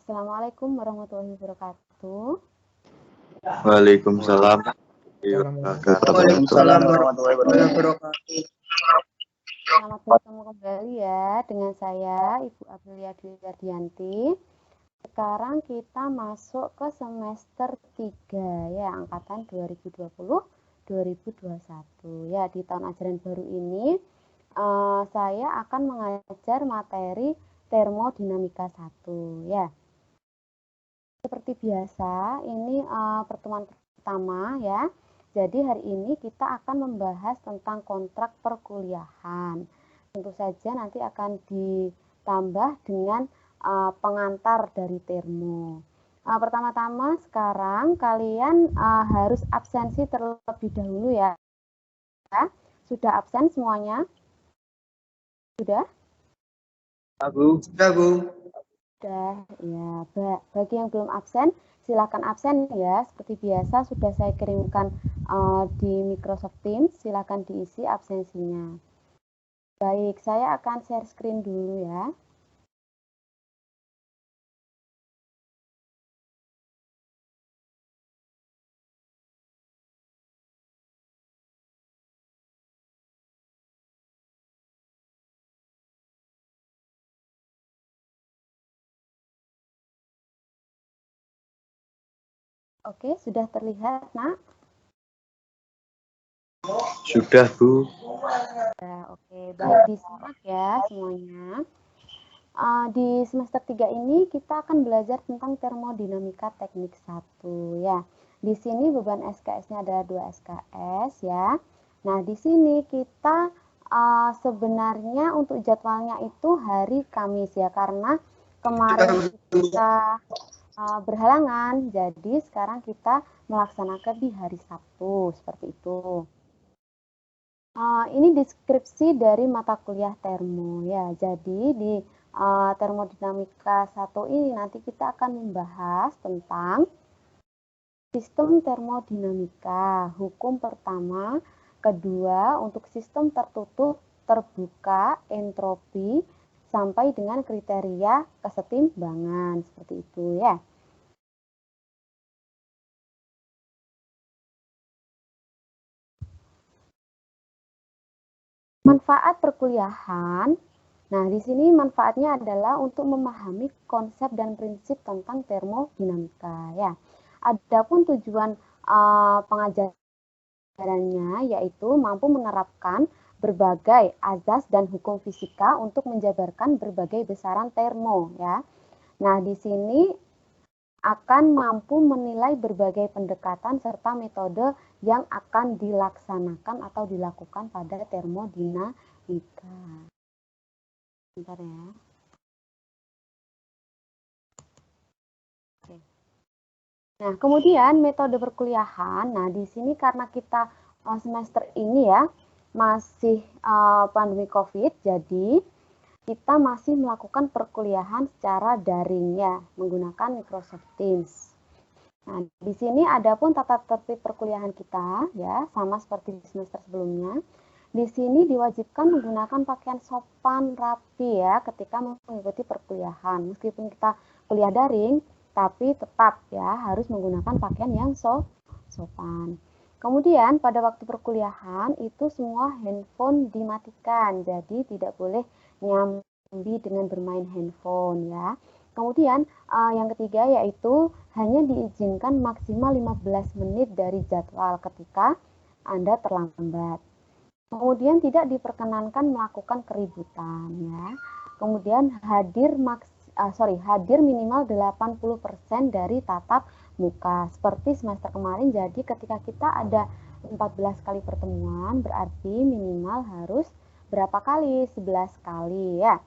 Assalamualaikum warahmatullahi wabarakatuh. Waalaikumsalam. Waalaikumsalam warahmatullahi wabarakatuh. Selamat bertemu kembali ya dengan saya Ibu Aprilia Dwi Yardianti. Sekarang kita masuk ke semester 3 ya, angkatan 2020-2021 ya. Di tahun ajaran baru ini saya akan mengajar materi termodinamika 1 ya. Seperti biasa, ini pertemuan pertama ya. Jadi hari ini kita akan membahas tentang kontrak perkuliahan. Tentu saja nanti akan ditambah dengan pengantar dari termo. Pertama-tama sekarang kalian harus absensi terlebih dahulu ya. Sudah absen semuanya? Sudah? Sudah, Bu. Sudah, ya. Bagi yang belum absen, silakan absen ya. Seperti biasa sudah saya kirimkan di Microsoft Teams, silakan diisi absensinya. Baik, saya akan share screen dulu ya. Oke, sudah terlihat, Nak? Sudah, Bu. Ya, oke, baik, disimak ya semuanya. Di semester 3 ini kita akan belajar tentang termodinamika teknik 1 ya. Di sini beban SKS-nya adalah 2 SKS ya. Nah, di sini kita sebenarnya untuk jadwalnya itu hari Kamis ya, karena kemarin kita berhalangan, jadi sekarang kita melaksanakan di hari Sabtu, seperti itu. Ini deskripsi dari mata kuliah termo ya. Jadi di termodinamika 1 ini nanti kita akan membahas tentang sistem termodinamika, hukum pertama, kedua untuk sistem tertutup, terbuka, entropi, sampai dengan kriteria kesetimbangan, seperti itu ya. Manfaat perkuliahan. Nah, di sini manfaatnya adalah untuk memahami konsep dan prinsip tentang termodinamika ya. Adapun tujuan pengajarannya yaitu mampu menerapkan berbagai azas dan hukum fisika untuk menjabarkan berbagai besaran termo ya. Nah, di sini akan mampu menilai berbagai pendekatan serta metode yang akan dilaksanakan atau dilakukan pada termodinamika. Bentar ya. Oke. Nah, kemudian metode perkuliahan. Nah, di sini karena kita semester ini ya masih pandemi COVID, jadi kita masih melakukan perkuliahan secara daring ya, menggunakan Microsoft Teams. Nah, di sini ada pun tata tertib perkuliahan kita ya, sama seperti di semester sebelumnya. Di sini diwajibkan menggunakan pakaian sopan rapi ya ketika mengikuti perkuliahan. Meskipun kita kuliah daring, tapi tetap ya harus menggunakan pakaian yang sopan. Kemudian pada waktu perkuliahan itu semua handphone dimatikan, jadi tidak boleh nyambi dengan bermain handphone ya. Kemudian yang ketiga yaitu hanya diizinkan maksimal 15 menit dari jadwal ketika Anda terlambat. Kemudian tidak diperkenankan melakukan keributan ya. Kemudian hadir minimal 80% dari tatap muka. Seperti semester kemarin, jadi ketika kita ada 14 kali pertemuan berarti minimal harus berapa kali? 11 kali ya.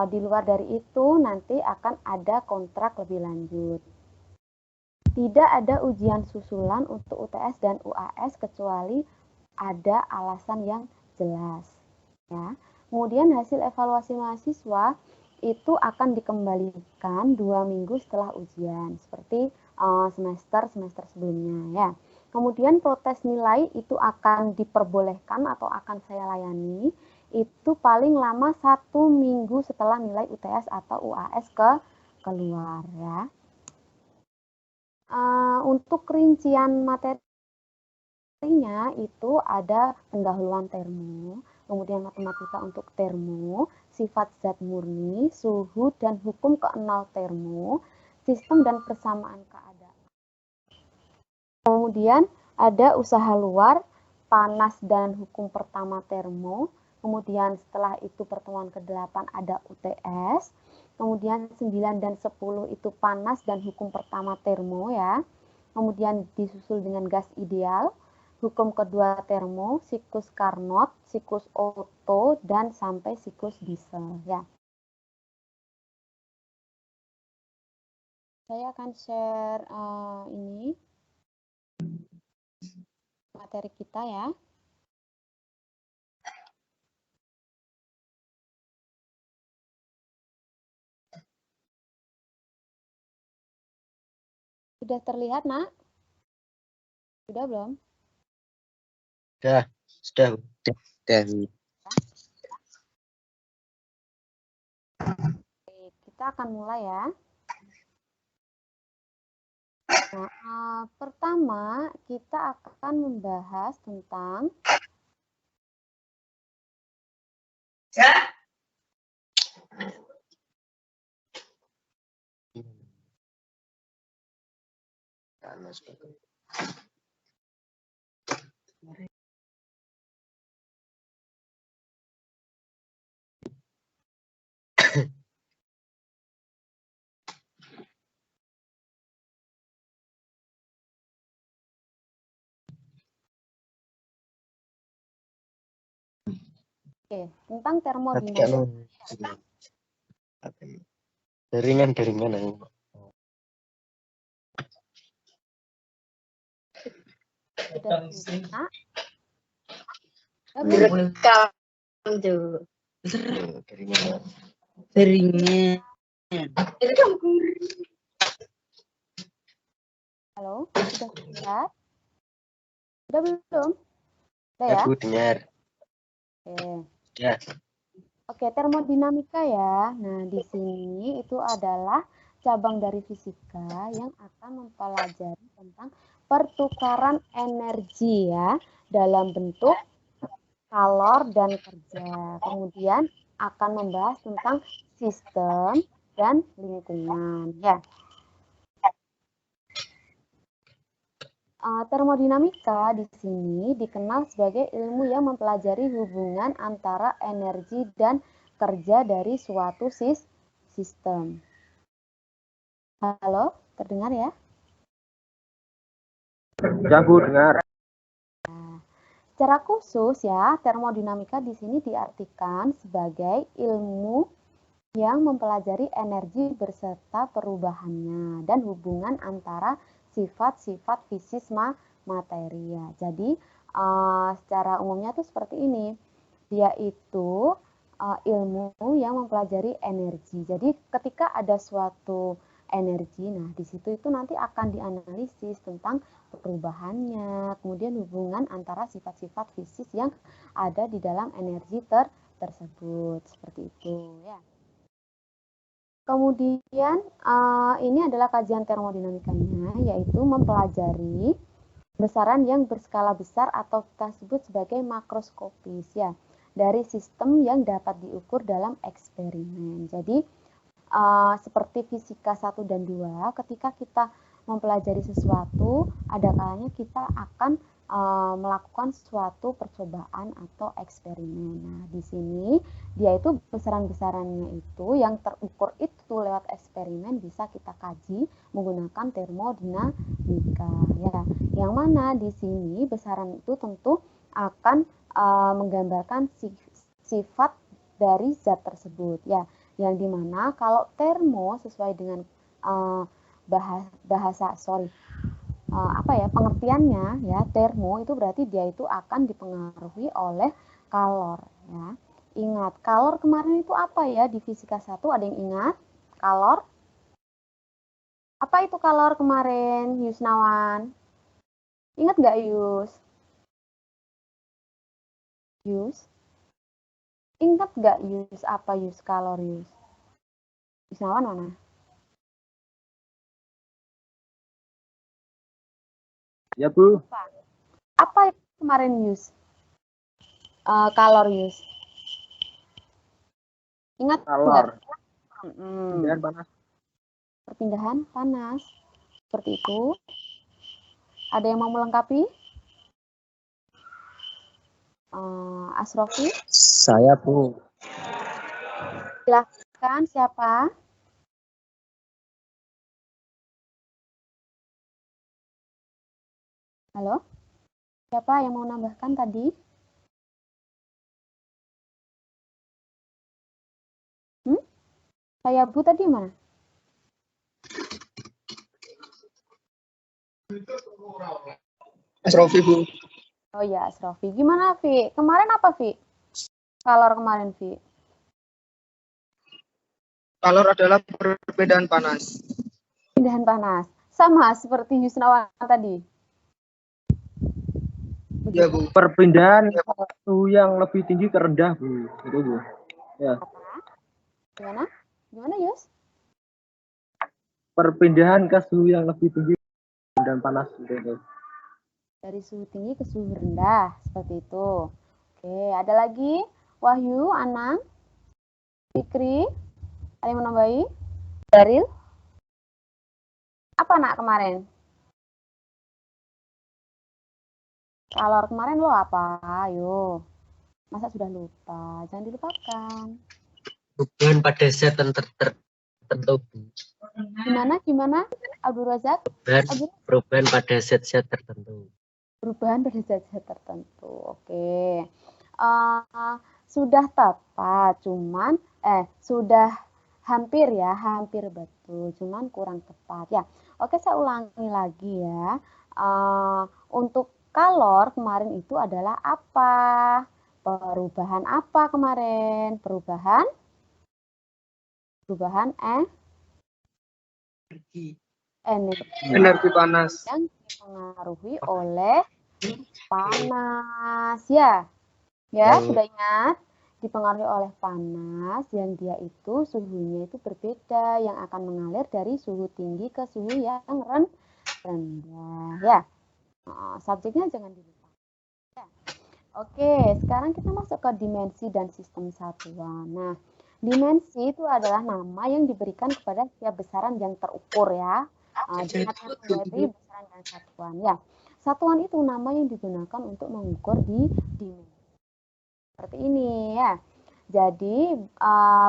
Di luar dari itu nanti akan ada kontrak lebih lanjut. Tidak ada ujian susulan untuk UTS dan UAS kecuali ada alasan yang jelas ya. Kemudian hasil evaluasi mahasiswa itu akan dikembalikan 2 minggu setelah ujian seperti semester sebelumnya ya. Kemudian protes nilai itu akan diperbolehkan atau akan saya layani itu paling lama 1 minggu setelah nilai UTS atau UAS keluar ya. Untuk rincian materinya itu ada pendahuluan termo, kemudian matematika untuk termo, sifat zat murni, suhu dan hukum keenal termo, sistem dan persamaan keadaan. Kemudian ada usaha luar, panas dan hukum pertama termo, kemudian setelah itu pertemuan ke-8 ada UTS, kemudian 9 dan 10 itu panas dan hukum pertama termo ya, kemudian disusul dengan gas ideal, hukum kedua termo, siklus Carnot, siklus Otto, dan sampai siklus Diesel ya. Saya akan share ini materi kita ya. Sudah terlihat, Nak? Sudah belum? Sudah. Oke, kita akan mulai ya. Nah, pertama kita akan membahas tentang tentang termodinamika. Jaringan. Sudah bisa? Direkam tuh. Jaringan. Halo, sudah terlihat? Sudah belum? Sudah ya? Bu, dengar. Ya. Oke, termodinamika ya. Nah, di sini itu adalah cabang dari fisika yang akan mempelajari tentang pertukaran energi ya dalam bentuk kalor dan kerja. Kemudian akan membahas tentang sistem dan lingkungan ya. Termodinamika di sini dikenal sebagai ilmu yang mempelajari hubungan antara energi dan kerja dari suatu sistem. Halo, terdengar ya? Ya, Bu, dengar. Secara khusus ya, termodinamika di sini diartikan sebagai ilmu yang mempelajari energi beserta perubahannya dan hubungan antara sifat-sifat fisis materi ya. Jadi secara umumnya tuh seperti ini. Dia itu ilmu yang mempelajari energi. Jadi ketika ada suatu energi, nah di situ itu nanti akan dianalisis tentang perubahannya, kemudian hubungan antara sifat-sifat fisis yang ada di dalam energi tersebut. Seperti itu ya. Kemudian ini adalah kajian termodinamikanya, yaitu mempelajari besaran yang berskala besar atau kita sebut sebagai makroskopis ya, dari sistem yang dapat diukur dalam eksperimen. Jadi seperti fisika 1 dan 2, ketika kita mempelajari sesuatu, ada kalanya kita akan melakukan suatu percobaan atau eksperimen. Nah, di sini dia itu besaran-besarannya itu yang terukur itu lewat eksperimen bisa kita kaji menggunakan termodinamika ya. Yang mana di sini besaran itu tentu akan menggambarkan sifat dari zat tersebut ya. Yang dimana kalau termo sesuai dengan pengertiannya ya, termo itu berarti dia itu akan dipengaruhi oleh kalor ya. Ingat, kalor kemarin itu apa ya di fisika 1, ada yang ingat? Kalor? Apa itu kalor kemarin, Yusnawan? Ingat nggak Yus? Yus? Ingat nggak Yus apa Yus kalor Yus? Yusnawan mana? Ya, Bu. Apa itu kemarin Yus? Kalor Yus. Ingat nggak? Kalor. Kemudian panas. Perpindahan panas. Seperti itu. Ada yang mau melengkapi? Asrofi? Saya, Bu. Silahkan, siapa? Halo? Siapa yang mau nambahkan tadi? Saya Bu tadi mana? Asrofi, Bu. Oh ya, Asrofi. Gimana, Vi? Kemarin apa, Vi? Kalor kemarin, Vi. Kalor adalah perbedaan panas. Pindahan panas. Sama seperti Yusnawan tadi. Ya, Bu. Perpindahan suhu yang lebih tinggi ke rendah, Bu. Itu, Bu. Ya. Gimana? Gimana, Yus? Perpindahan ke suhu yang lebih tinggi dan panas gitu. Dari suhu tinggi ke suhu rendah, seperti itu. Oke, ada lagi? Wahyu, Anang, Fikri, ada yang menambahi? Daril? Apa nak kemarin? Kalor kemarin lo apa? Ayo. Masa sudah lupa? Jangan dilupakan. Perubahan pada zat tertentu. Gimana? Abdul Razak? Perubahan pada zat-zat tertentu. Perubahan pada zat-zat tertentu. Oke. Sudah tepat, cuman sudah hampir ya, hampir betul, cuman kurang tepat ya. Oke, saya ulangi lagi ya. Untuk kalor kemarin itu adalah apa? Perubahan apa kemarin? Perubahan Energi panas. yang dipengaruhi oleh panas ya. Ya, sudah ingat? Dipengaruhi oleh panas yang dia itu suhunya itu berbeda, yang akan mengalir dari suhu tinggi ke suhu yang rendah ya. Subjeknya jangan dilupa. Ya. Oke, sekarang kita masuk ke dimensi dan sistem satuan. Nah, dimensi itu adalah nama yang diberikan kepada setiap besaran yang terukur ya. Diingatkan dari besaran dan satuan ya. Satuan itu nama yang digunakan untuk mengukur di dimensi. Seperti ini ya. Jadi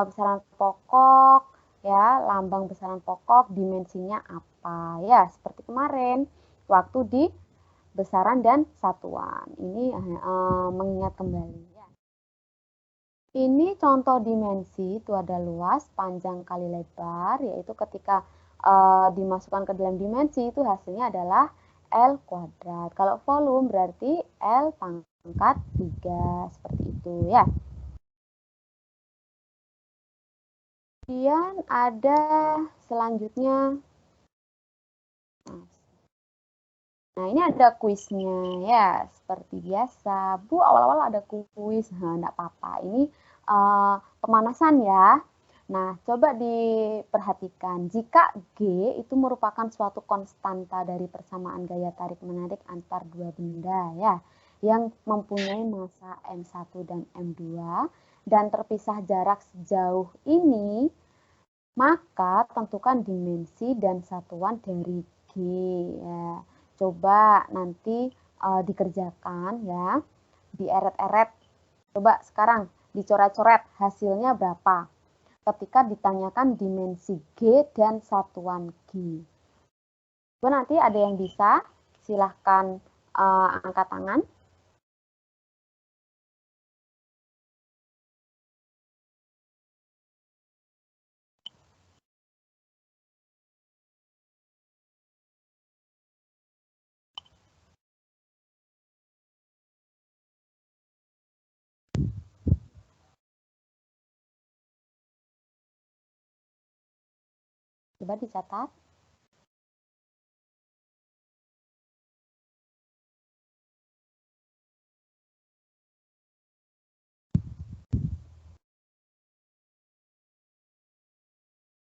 besaran pokok ya, lambang besaran pokok dimensinya apa ya, seperti kemarin waktu di besaran dan satuan. Ini mengingat kembali ya. Ini contoh dimensi itu ada luas, panjang kali lebar, yaitu ketika dimasukkan ke dalam dimensi itu hasilnya adalah L kuadrat. Kalau volume berarti L pangkat 3 seperti itu ya. Kemudian ada selanjutnya. Nah, ini ada kuisnya ya, seperti biasa. Bu, awal-awal ada kuis. Nah, enggak apa-apa. Ini pemanasan ya. Nah, coba diperhatikan. Jika G itu merupakan suatu konstanta dari persamaan gaya tarik-menarik antar dua benda ya, yang mempunyai massa M1 dan M2, dan terpisah jarak sejauh ini, maka tentukan dimensi dan satuan dari G ya. Coba nanti dikerjakan ya, dieret-eret. Coba sekarang dicoret-coret hasilnya berapa ketika ditanyakan dimensi G dan satuan G. Coba nanti ada yang bisa, silahkan angkat tangan. Coba dicatat.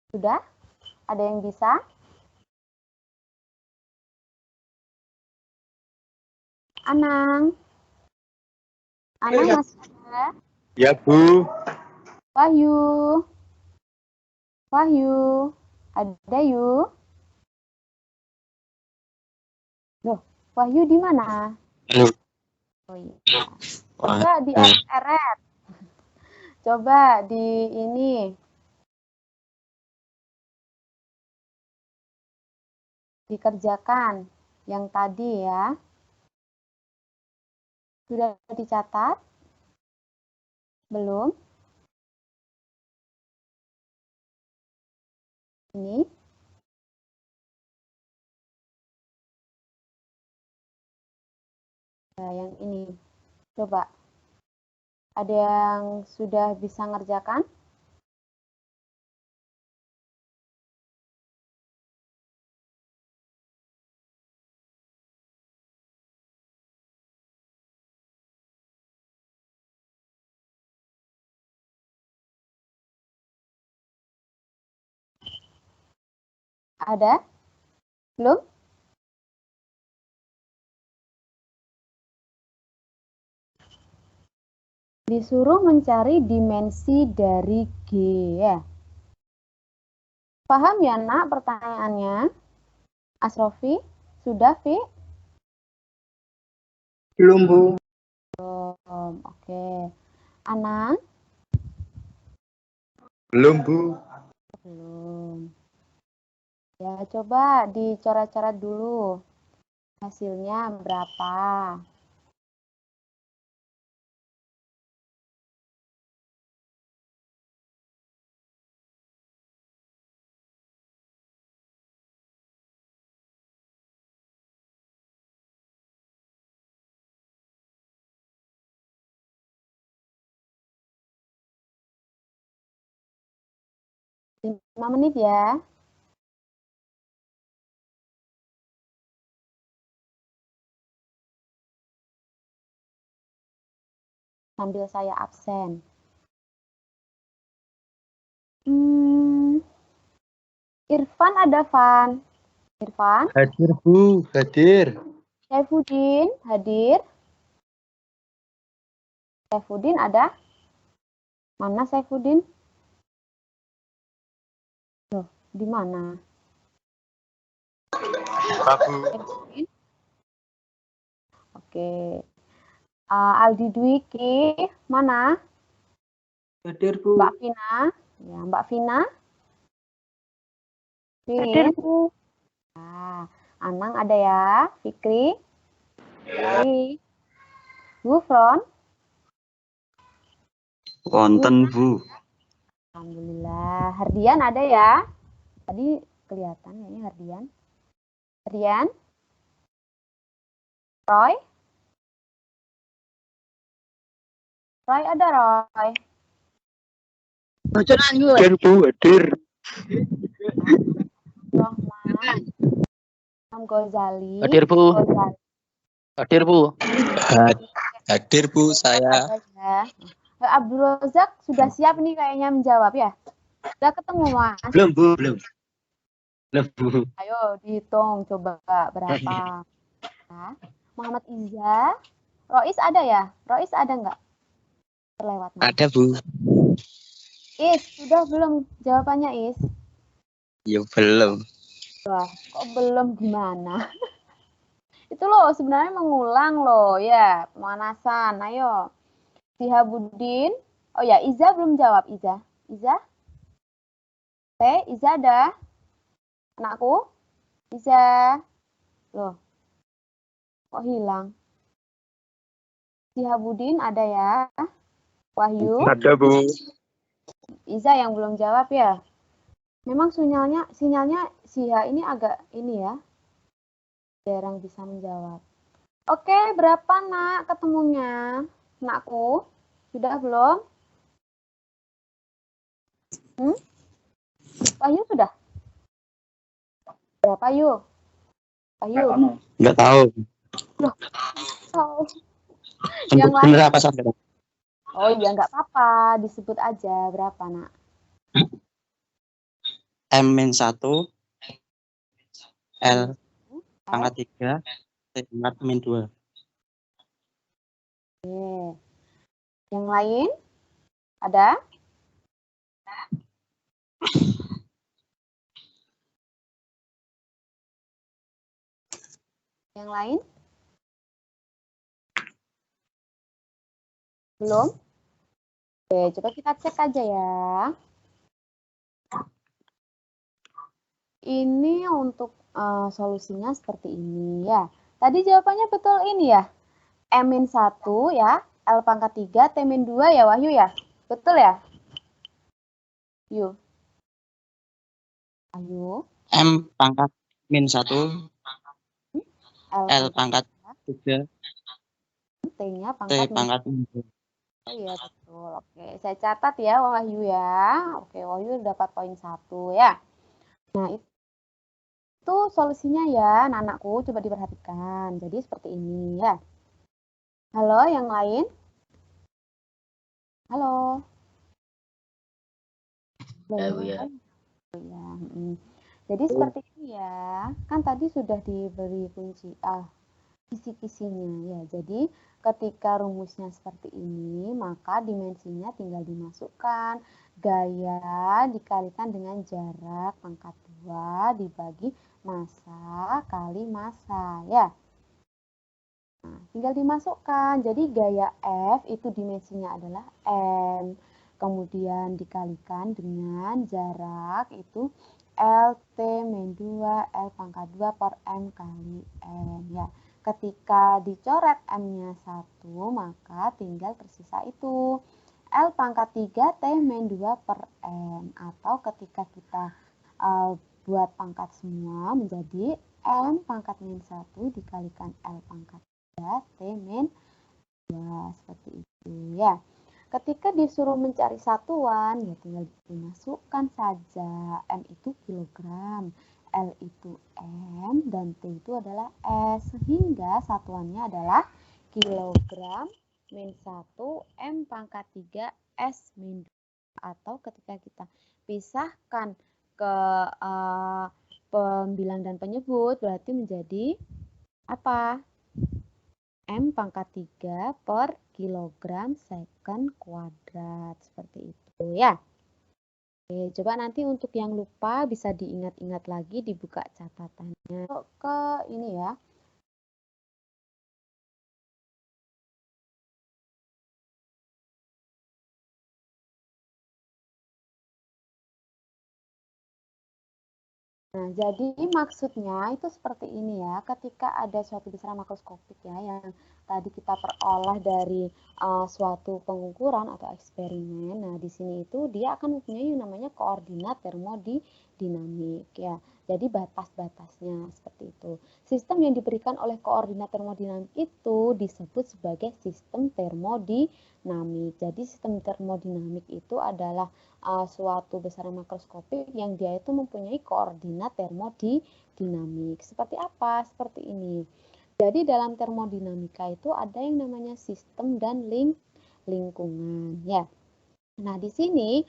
Sudah? Ada yang bisa? Anang. Anang masih ada? Ya, Bu. Wahyu. Wahyu. Ada yuk. Loh, Wahyu di mana? Halo. Oh iya. Coba dieret-eret. Coba di ini. Dikerjakan yang tadi ya. Sudah dicatat? Belum? Ini. Nah, yang ini. Coba. Ada yang sudah bisa ngerjakan? Ada? Belum? Disuruh mencari dimensi dari G ya. Paham ya nak pertanyaannya? Asrofi? Sudah, Vi? Belum, Bu. Oke. Anang? Belum, Bu. Belum. Ya, coba dicoret-coret dulu. Hasilnya berapa? Lima menit ya. Sambil saya absen. Irfan ada, Van? Irfan? Hadir, Bu. Hadir. Saifuddin hadir? Saifuddin ada? Mana Saifuddin? Loh, di mana? Saifuddin? Oke. Aldi Dwiki, mana? Hadir, Bu. Mbak Vina? Ya, Mbak Vina? Hadir, Bu. Anang ada ya? Fikri? Fikri? Gufron? Wonten, Bu. Alhamdulillah. Herdian ada ya? Tadi kelihatan ya ini Herdian. Herdian? Roy? Roy ada, Roy? Hadir, Bu. Hadir. Rohman? Imam Ghazali? Hadir, Bu. Ghazali. Hadir, Bu. Hadir, Bu, saya. Ya. Abdul Razak sudah siap nih kayaknya menjawab ya? Sudah ketemu, Mas? Belum, Bu. Belum. Belum, Bu. Ayo dihitung coba berapa. Nah, Muhammad Iza. Rois ada ya? Rois ada nggak? Terlewat. Mas. Ada, Bu. Is, sudah belum jawabannya, Is? Ya, belum. Wah, kok belum gimana? Itu loh sebenarnya mengulang loh ya, pemanasan. Ayo. Sihabuddin. Oh ya, Iza belum jawab, Iza. Iza? Iza ada? Anakku? Iza? Loh. Kok hilang? Sihabuddin ada ya? Wahyu? Ada, Bu. Iza yang belum jawab ya? Memang sinyalnya Siha ini agak ini ya. Jarang bisa menjawab. Oke, berapa nak ketemunya? Nakku, sudah belum? Wahyu sudah? Berapa Yu? Wahyu? Nggak tahu. Loh, tahu. Yang bener apa saja? Oh iya, nggak apa-apa. Disebut aja berapa nak? M-1, L pangkat 3, T-2. Oke. Yang lain? Ada? Yang lain? Belum? Oke, coba kita cek aja ya. Ini untuk solusinya seperti ini ya. Tadi jawabannya betul ini ya. M-1 ya, L pangkat 3, T-2 ya Wahyu ya. Betul ya? Yuk. Ayo. M pangkat -1, L pangkat 3, T-nya T pangkat pangkat 2. Oh iya betul. Oke, saya catat ya Wahyu ya. Oke, Wahyu dapat poin 1 ya. Nah, itu solusinya ya, anakku coba diperhatikan. Jadi seperti ini ya. Halo, yang lain? Halo. Tahu ya. Ya. Jadi seperti ini ya. Kan tadi sudah diberi kunci kisi-kisinya ya. Jadi ketika rumusnya seperti ini, maka dimensinya tinggal dimasukkan. Gaya dikalikan dengan jarak pangkat 2 dibagi massa kali massa ya. Nah, tinggal dimasukkan. Jadi gaya F itu dimensinya adalah M. Kemudian dikalikan dengan jarak itu LT min 2 L pangkat 2 per M kali M ya. Ketika dicoret M-nya 1, maka tinggal tersisa itu L pangkat 3 T min 2 per M. Atau ketika kita buat pangkat semua menjadi M pangkat min 1 dikalikan L pangkat 3 T min 2 seperti itu ya. Ketika disuruh mencari satuan, ya tinggal dimasukkan saja. M itu kilogram, L itu M, dan T itu adalah S. Sehingga satuannya adalah kilogram min 1 M pangkat 3 S min 2. Atau ketika kita pisahkan ke pembilang dan penyebut, berarti menjadi apa? M pangkat 3 per kilogram second kuadrat. Seperti itu ya. Oke, coba nanti untuk yang lupa bisa diingat-ingat lagi, dibuka catatannya. Ke ini ya. Nah, jadi maksudnya itu seperti ini ya, ketika ada suatu besaran makroskopik ya, yang tadi kita peroleh dari suatu pengukuran atau eksperimen. Nah, di sini itu dia akan mempunyai yang namanya koordinat termodinamik ya. Jadi batas-batasnya seperti itu. Sistem yang diberikan oleh koordinat termodinamik itu disebut sebagai sistem termodinamik. Jadi sistem termodinamik itu adalah suatu besaran makroskopik yang dia itu mempunyai koordinat termodinamik. Seperti apa? Seperti ini. Jadi dalam termodinamika itu ada yang namanya sistem dan lingkungan ya. Nah, di sini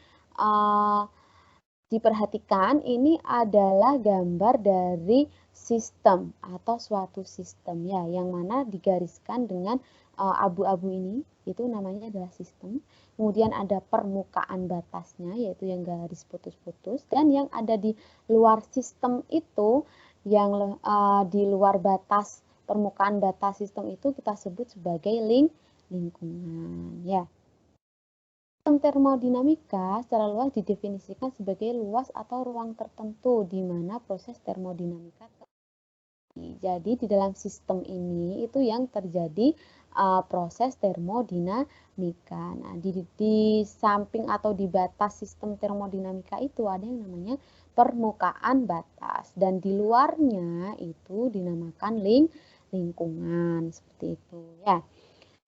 diperhatikan ini adalah gambar dari sistem atau suatu sistem ya, yang mana digariskan dengan abu-abu ini, itu namanya adalah sistem. Kemudian ada permukaan batasnya, yaitu yang garis putus-putus, dan yang ada di luar sistem itu, yang di luar batas permukaan batas sistem itu kita sebut sebagai lingkungan ya. Sistem termodinamika secara luas didefinisikan sebagai luas atau ruang tertentu di mana proses termodinamika terjadi. Jadi di dalam sistem ini itu yang terjadi proses termodinamika. Nah, di samping atau di batas sistem termodinamika itu ada yang namanya permukaan batas, dan di luarnya itu dinamakan lingkungan seperti itu ya.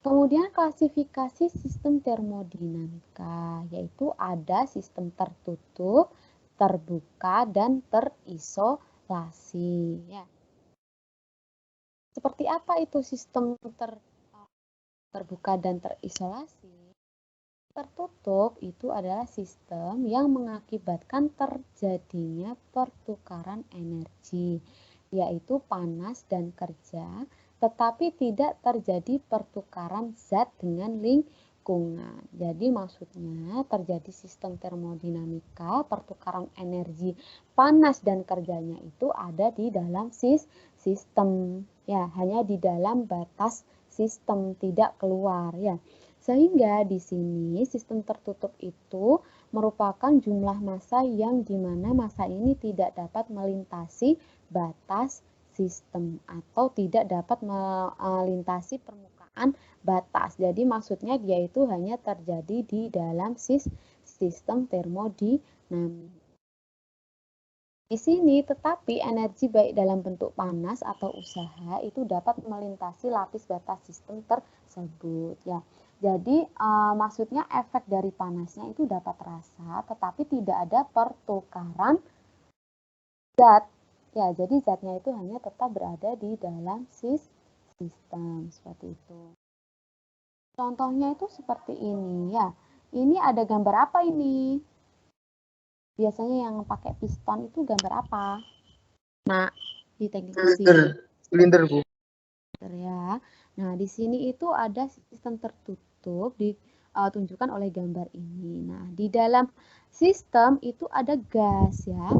Kemudian klasifikasi sistem termodinamika, yaitu ada sistem tertutup, terbuka, dan terisolasi. Ya. Seperti apa itu sistem terbuka dan terisolasi? Tertutup itu adalah sistem yang mengakibatkan terjadinya pertukaran energi, yaitu panas dan kerja, tetapi tidak terjadi pertukaran zat dengan lingkungan. Jadi maksudnya terjadi sistem termodinamika, pertukaran energi panas dan kerjanya itu ada di dalam sistem, ya, hanya di dalam batas sistem, tidak keluar, ya. Sehingga di sini sistem tertutup itu merupakan jumlah massa yang dimana massa ini tidak dapat melintasi batas sistem atau tidak dapat melintasi permukaan batas. Jadi maksudnya dia itu hanya terjadi di dalam sistem termodinamik. Di sini tetapi energi baik dalam bentuk panas atau usaha itu dapat melintasi lapis batas sistem tersebut, ya. Jadi maksudnya efek dari panasnya itu dapat terasa tetapi tidak ada pertukaran zat. Ya, jadi zatnya itu hanya tetap berada di dalam sistem seperti itu. Contohnya itu seperti ini, ya. Ini ada gambar apa ini? Biasanya yang pakai piston itu gambar apa? Nah, di teknik mesin. Silinder, Bu. Ya. Nah, di sini itu ada sistem tertutup ditunjukkan oleh gambar ini. Nah, di dalam sistem itu ada gas, ya.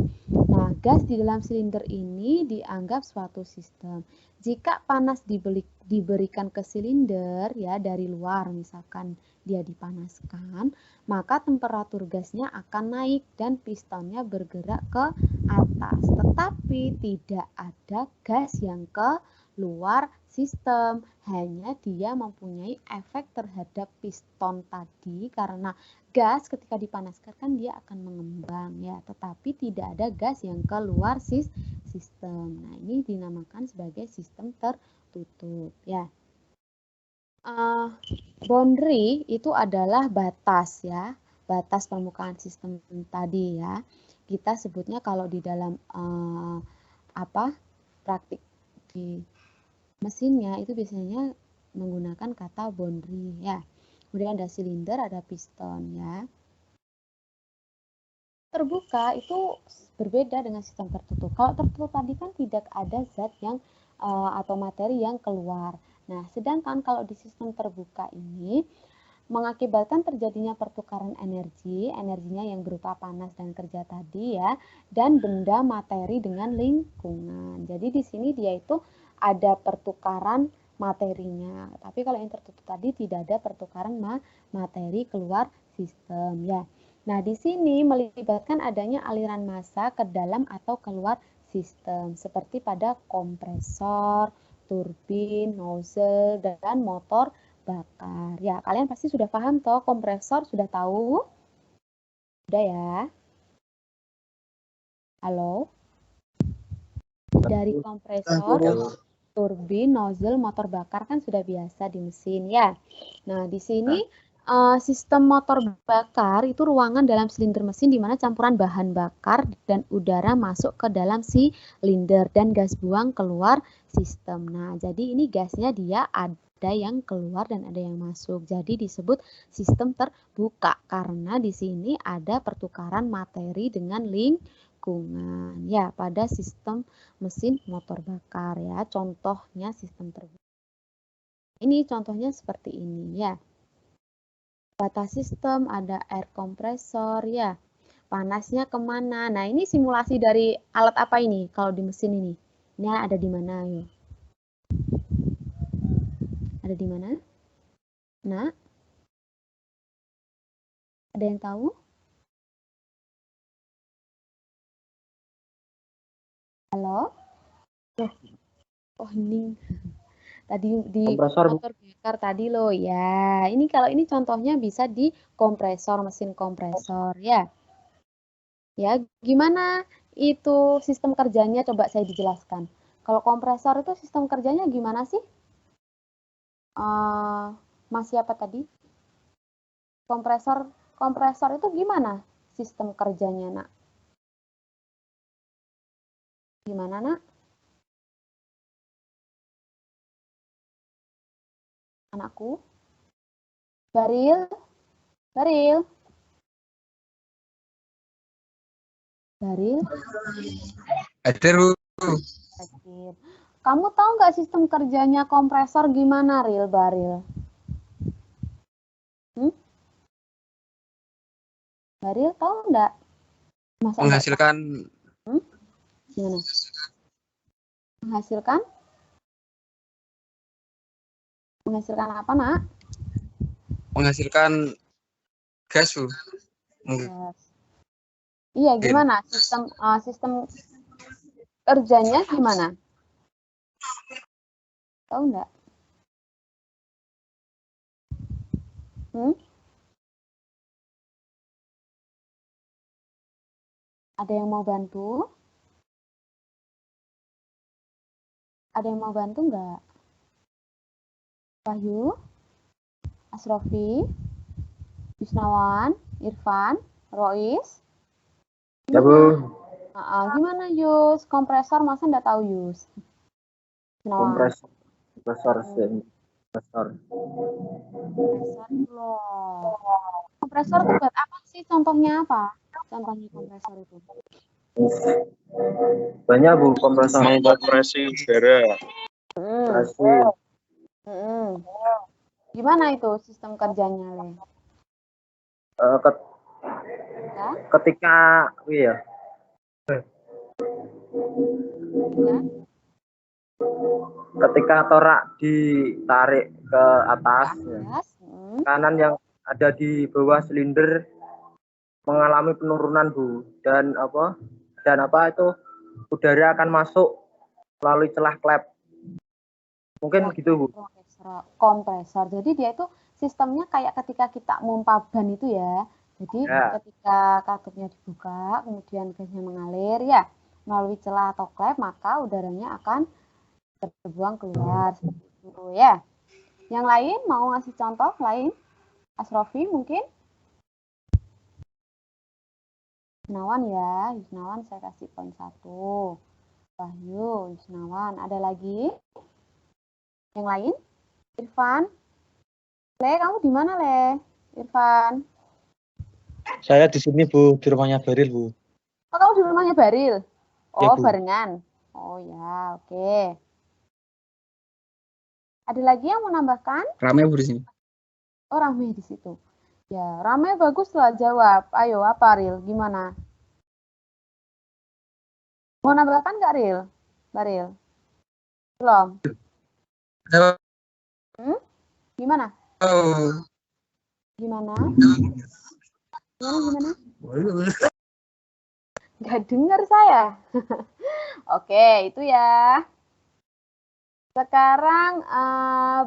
Nah, gas di dalam silinder ini dianggap suatu sistem. Jika panas diberikan ke silinder, ya, dari luar, misalkan dia dipanaskan, maka temperatur gasnya akan naik dan pistonnya bergerak ke atas. Tetapi tidak ada gas yang keluar sistem, hanya dia mempunyai efek terhadap piston tadi karena gas ketika dipanaskan kan dia akan mengembang, ya, tetapi tidak ada gas yang keluar sistem. Nah, ini dinamakan sebagai sistem tertutup, ya. Boundary itu adalah batas, ya, batas permukaan sistem tadi, ya. Kita sebutnya kalau di dalam praktik di mesinnya itu biasanya menggunakan kata boundary, ya. Kemudian ada silinder, ada piston, ya. Terbuka itu berbeda dengan sistem tertutup. Kalau tertutup tadi kan tidak ada zat yang atau materi yang keluar. Nah, sedangkan kalau di sistem terbuka ini mengakibatkan terjadinya pertukaran energi, energinya yang berupa panas dan kerja tadi, ya, dan benda materi dengan lingkungan. Jadi di sini dia itu ada pertukaran materinya. Tapi kalau yang tertutup tadi tidak ada pertukaran materi keluar sistem, ya. Nah, di sini melibatkan adanya aliran massa ke dalam atau keluar sistem seperti pada kompresor, turbin, nozzle, dan motor bakar. Ya, kalian pasti sudah paham toh, kompresor sudah tahu? Sudah, ya? Halo? Dari kompresor, turbin, nozzle, motor bakar kan sudah biasa di mesin, ya. Nah, di sini sistem motor bakar itu ruangan dalam silinder mesin di mana campuran bahan bakar dan udara masuk ke dalam silinder dan gas buang keluar sistem. Nah, jadi ini gasnya dia ada yang keluar dan ada yang masuk. Jadi disebut sistem terbuka karena di sini ada pertukaran materi dengan lingkungan, ya, pada sistem mesin motor bakar, ya. Contohnya sistem terbuka. Ini contohnya seperti ini, ya. Batas sistem ada air kompresor, ya. Panasnya kemana? Nah, ini simulasi dari alat apa ini kalau di mesin ini? Ini ada di mana, yuk? Ada di mana? Nah, ada yang tahu? Halo? Oh, ini tadi di Kompresor, Bu. motor bakar tadi loh, ya. Ini kalau ini contohnya bisa di kompresor, mesin kompresor, ya. Ya, gimana itu sistem kerjanya? Coba saya dijelaskan. Kalau kompresor itu sistem kerjanya gimana sih? Mas siapa tadi? Kompresor itu gimana sistem kerjanya, Nak? Gimana, Nak? Anakku? Baril? Baril? Baril? Hadir, Bu. Hadir. Kamu tahu nggak sistem kerjanya kompresor gimana, Ril, Baril? Baril tahu nggak? Menghasilkan Gimana? Menghasilkan? Menghasilkan apa, Nak? menghasilkan gas, Bu. Gas. Iya, gimana? Sistem kerjanya gimana? Tahu nggak? Ada yang mau bantu? Ada yang mau bantu nggak? Wahyu, Asrofi, Yusnawan, Irfan, Rois. Ya, Bu. Gimana Yus? Kompresor masa nggak tahu Yus? Kompresor loh. Kompresor itu buat apa sih? Contohnya apa? Contohnya kompresor itu? Banyak, Bu, kompresor. Mengkompresi udara. Gimana itu sistem kerjanya, Le? Ketika ketika torak ditarik ke atas, kanan yang ada di bawah silinder mengalami penurunan, Bu, dan itu udara akan masuk melalui celah klep. Mungkin gitu, Bu. Kompresor. Jadi dia itu sistemnya kayak ketika kita mompa ban itu ya. Jadi ketika katupnya dibuka, kemudian gasnya mengalir ya melalui celah atau klep, maka udaranya akan terbuang keluar seperti itu ya. Yang lain mau ngasih contoh lain? Asrofi mungkin? Yusnawan ya, Yusnawan saya kasih poin 1. Wahyu, Yusnawan. Ada lagi? Yang lain? Irfan? Le, kamu di mana, Le? Irfan? Saya di sini, Bu, di rumahnya Baril, Bu. Oh, kamu di rumahnya Baril? Oh, ya, Bu. barengan. Oh ya, oke. Ada lagi yang mau nambahkan? Rame, Bu, di sini. Oh, rame di situ. Ya, rame bagus lah jawab. Ayo, apa Ril? Gimana? Mau nambahkan nggak, Ril? Baril? Belum? Gimana? Gimana? Nggak dengar saya. Oke, itu ya. Sekarang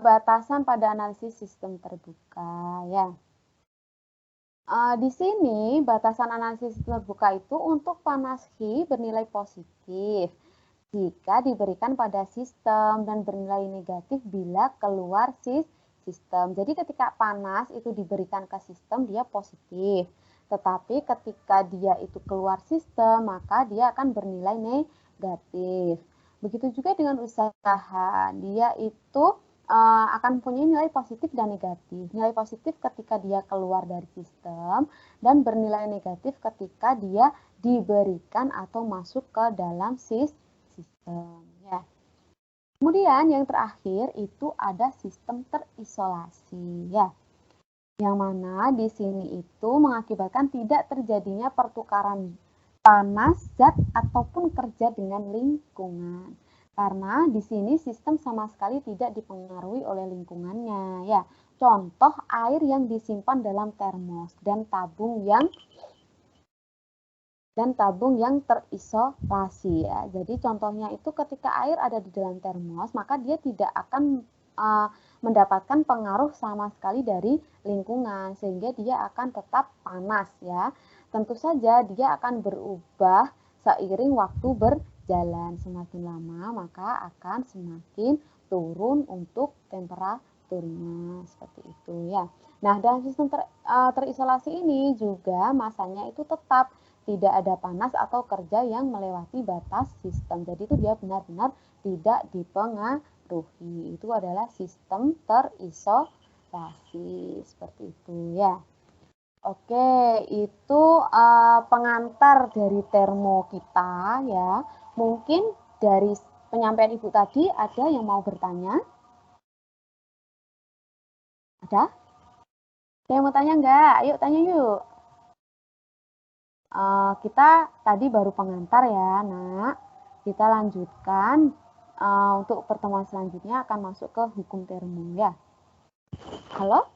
batasan pada analisis sistem terbuka ya. Di sini batasan analisis terbuka itu untuk panas Hi bernilai positif jika diberikan pada sistem dan bernilai negatif bila keluar sistem. Jadi ketika panas itu diberikan ke sistem dia positif. Tetapi ketika dia itu keluar sistem maka dia akan bernilai negatif. Begitu juga dengan usaha, dia itu akan punya nilai positif dan negatif. Nilai positif ketika dia keluar dari sistem dan bernilai negatif ketika dia diberikan atau masuk ke dalam sistem. Ya. Kemudian yang terakhir itu ada sistem terisolasi. Ya. Yang mana di sini itu mengakibatkan tidak terjadinya pertukaran panas, zat, ataupun kerja dengan lingkungan. Karena di sini sistem sama sekali tidak dipengaruhi oleh lingkungannya. Ya, contoh air yang disimpan dalam termos dan tabung yang terisolasi ya. Jadi contohnya itu ketika air ada di dalam termos, maka dia tidak akan mendapatkan pengaruh sama sekali dari lingkungan sehingga dia akan tetap panas ya. Tentu saja dia akan berubah seiring waktu berjalan. Semakin lama maka akan semakin turun untuk temperaturnya seperti itu ya. Nah, dalam sistem terisolasi ini juga masanya itu tetap tidak ada panas atau kerja yang melewati batas sistem. Jadi itu dia benar-benar tidak dipengaruhi. Itu adalah sistem terisolasi seperti itu ya. Oke, itu pengantar dari termo kita ya. Mungkin dari penyampaian Ibu tadi, ada yang mau bertanya? Ada? Ada yang mau tanya enggak? Ayo tanya yuk. Kita tadi baru pengantar ya, Nak. Kita lanjutkan. Untuk pertemuan selanjutnya akan masuk ke hukum termo ya. Halo?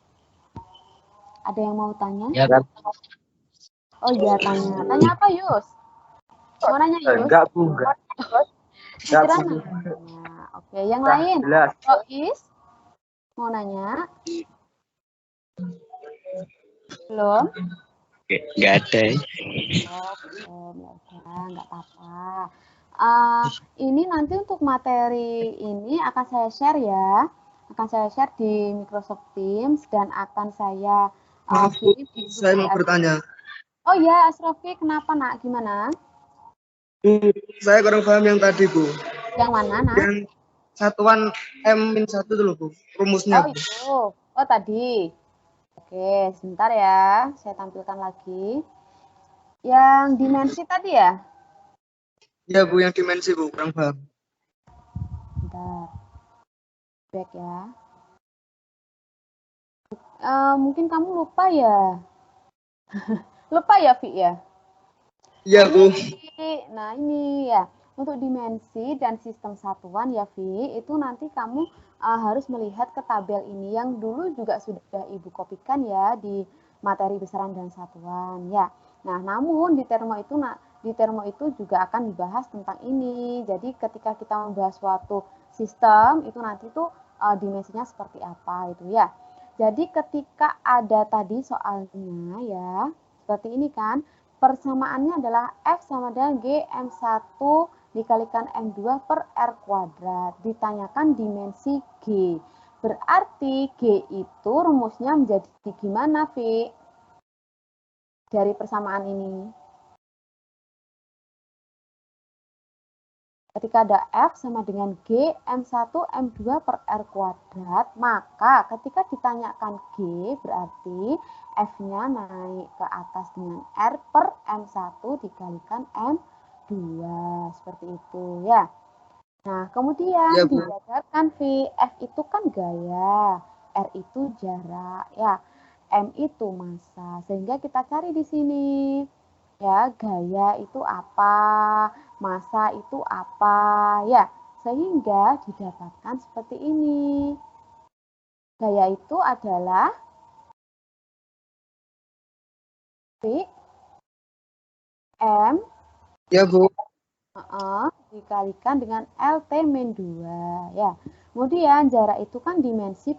Ada yang mau tanya? Ya, Oh iya, tanya. Tanya apa, Yus? Mau nanya, Yus? Enggak, Bu. Enggak. Kira Bu. nanya. Oke, yang Udah lain? jelas. Rois? Mau nanya? Belum? nggak ada. Oh, belum. Ya udah, nggak apa-apa. Ini nanti untuk materi ini akan saya share ya. Akan saya share di Microsoft Teams dan akan saya kirim di Saya mau bertanya. Oh ya, Asrofi, kenapa nak? Gimana? Bu, saya kurang paham yang tadi, Bu. Yang mana, nak? Yang satuan M-1 dulu, Bu. Rumusnya, Oh, Bu. itu. Oh, tadi. Oke, sebentar ya. Saya tampilkan lagi. Yang dimensi tadi ya? Ya, Bu, yang dimensi, Bu. Kurang paham. Bentar. Back ya. Mungkin kamu lupa ya? Lupa ya, Vi ya? Iya, Bu. Nah, ini ya. Untuk dimensi dan sistem satuan ya, Vi, itu nanti kamu harus melihat ke tabel ini yang dulu juga sudah Ibu kopikan ya di materi besaran dan satuan ya. Nah, namun di termo itu juga akan dibahas tentang ini. Jadi ketika kita membahas suatu sistem itu nanti tuh dimensinya seperti apa itu ya. Jadi ketika ada tadi soalnya ya, seperti ini kan, persamaannya adalah F sama dengan G M1 dikalikan M2 per R kuadrat. Ditanyakan dimensi G. Berarti G itu rumusnya menjadi gimana, Vi? Dari persamaan ini. Ketika ada F sama dengan G M1 M2 per R kuadrat, maka ketika ditanyakan G berarti F-nya naik ke atas dengan R per M1 dikalikan M2. Seperti itu ya. Nah, kemudian dijabarkan V. F itu kan gaya, R itu jarak ya. M itu massa. Sehingga kita cari di sini. Ya, gaya itu apa, massa itu apa, ya. Sehingga didapatkan seperti ini. Gaya itu adalah V M Ya, Bu. dikalikan dengan LT min 2 ya. Kemudian jarak itu kan dimensi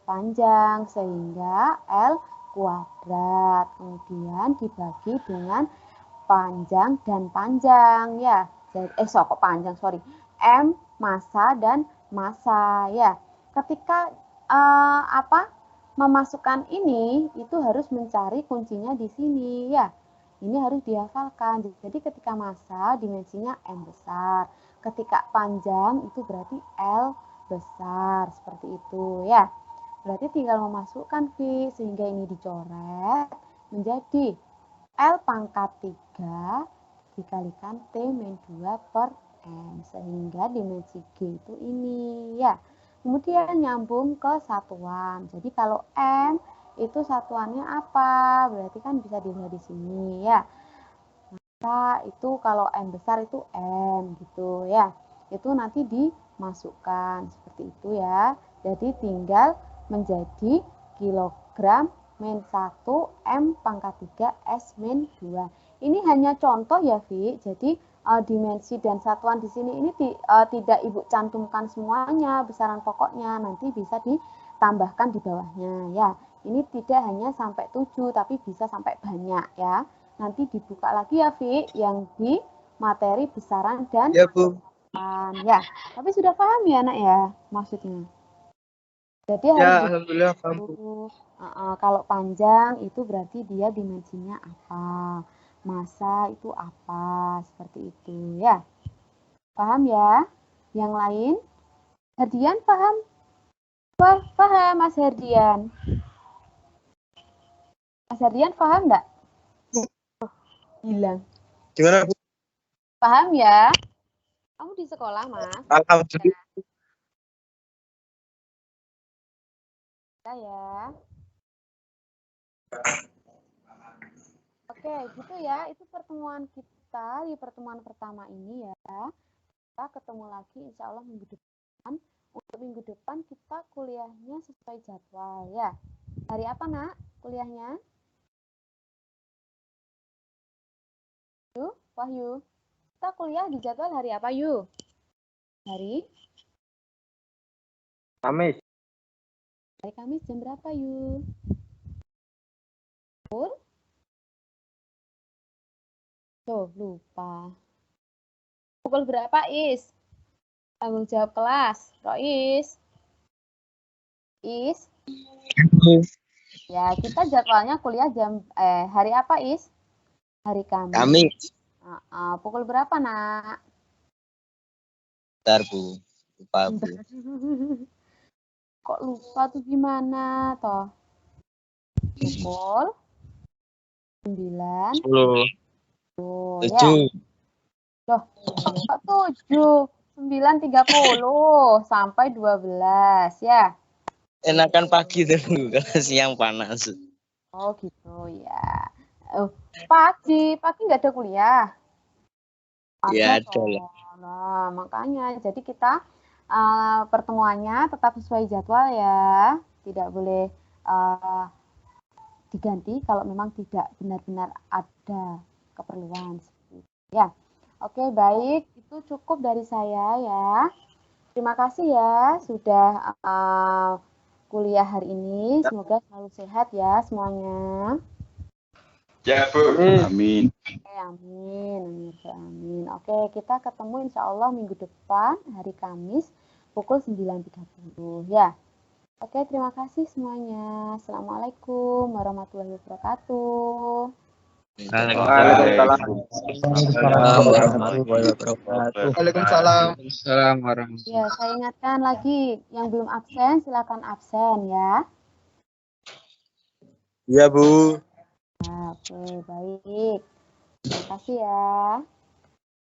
panjang sehingga L kuadrat. Kemudian dibagi dengan panjang dan panjang ya. Kok panjang, sorry. M massa dan massa ya. Ketika memasukkan ini itu harus mencari kuncinya di sini ya. Ini harus dihafalkan. Jadi ketika massa dimensinya M besar. Ketika panjang itu berarti L besar. Seperti itu ya. Berarti tinggal memasukkan V sehingga ini dicoret menjadi L pangkat 3 dikalikan T min 2 per M. Sehingga dimensi G itu ini ya. Kemudian nyambung ke satuan. Jadi kalau M itu satuannya apa? Berarti kan bisa dilihat di sini ya. Maka itu kalau M besar itu M gitu ya. Itu nanti dimasukkan seperti itu ya. Jadi tinggal menjadi kilogram min 1 M pangkat 3 S min 2. Ini hanya contoh ya, Vi. Jadi dimensi dan satuan di sini ini tidak Ibu cantumkan semuanya besaran pokoknya, nanti bisa ditambahkan di bawahnya ya. Ini tidak hanya sampai 7 tapi bisa sampai banyak ya. Nanti dibuka lagi ya, Vi, yang di materi besaran dan ya, Bu. Ya. Tapi sudah paham ya, Nak ya, maksudnya. Jadi Ya, harus alhamdulillah paham, Bu. kalau panjang itu berarti dia dimensinya apa, massa itu apa, seperti itu ya. Paham ya? Yang lain? Herdian paham? Paham, Mas Herdian. Mas Herdian paham enggak? Hilang. Gimana, Bu? Paham ya? Kamu di sekolah, Mas? Alhamdulillah. Ya. Oke, gitu ya. Itu pertemuan kita di pertemuan pertama ini ya. Kita ketemu lagi insya Allah minggu depan. Untuk minggu depan kita kuliahnya sesuai jadwal ya. Hari apa, Nak, kuliahnya? Wahyu, kita kuliah di jadwal hari apa, Yu? Hari Kamis. Hari Kamis jam berapa, Yu? Tuh, lupa. Pukul berapa, Is? Tanggung jawab kelas. Rois. Is. Ya, kita jadwalnya kuliah hari apa, Is? Hari Kamis. Kamis. Pukul berapa, Nak? Bentar, Bu. Lupa, Bu. Kok lupa tuh gimana, toh? Pukul 9. 10. Oh, 7. ya. Loh, kok 7? 9.30 sampai 12 ya. Enakan pagi dulu, kalau siang panas. Oh gitu ya. Pagi nggak ada kuliah. Ya, ada lah. Nah, makanya jadi kita pertemuannya tetap sesuai jadwal ya. Tidak boleh diganti kalau memang tidak benar-benar ada keperluan seperti itu ya. Oke, baik, itu cukup dari saya ya. Terima kasih ya sudah kuliah hari ini. Semoga selalu sehat ya semuanya. Ya, Bu. Amin. Oke, amin. Oke, kita ketemu insya Allah minggu depan hari Kamis pukul 9.30 ya. Oke, terima kasih semuanya. Assalamualaikum warahmatullahi wabarakatuh. Waalaikumsalam. Ya, saya ingatkan lagi yang belum absen silakan absen ya. Iya, Bu. Oke, baik. Terima kasih ya.